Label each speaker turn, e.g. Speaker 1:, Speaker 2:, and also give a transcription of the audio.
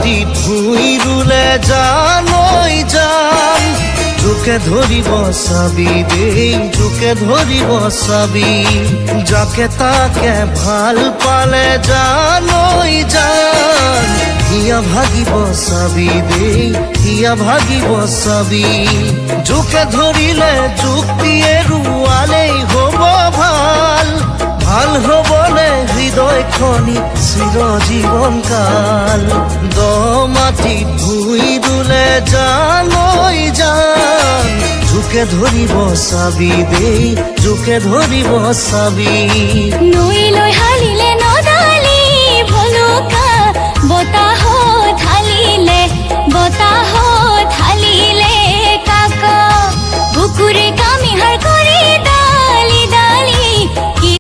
Speaker 1: মাটিত ভুঁই ৰুলে জানৈ জান জোকে ধৰিব চাবি দেই জোকে ধৰিব চাবি যাকে তাকে ভাল পালে জানৈ জান হিয়া ভাগিব চাবি দেই হিয়া ভাগিব চাবি জোকে ধৰিলে যুক্তিয়ে ৰুৱালেই হ'ব ভাল ভাল হ'বলে হৃদয়খনি চিৰজীৱন কাল দ মাটিত ভুঁই ৰুলে জানৈ জান জোকে ধৰিব চাবি দেই জোকে ধৰিব চাবি
Speaker 2: নৈ লৈ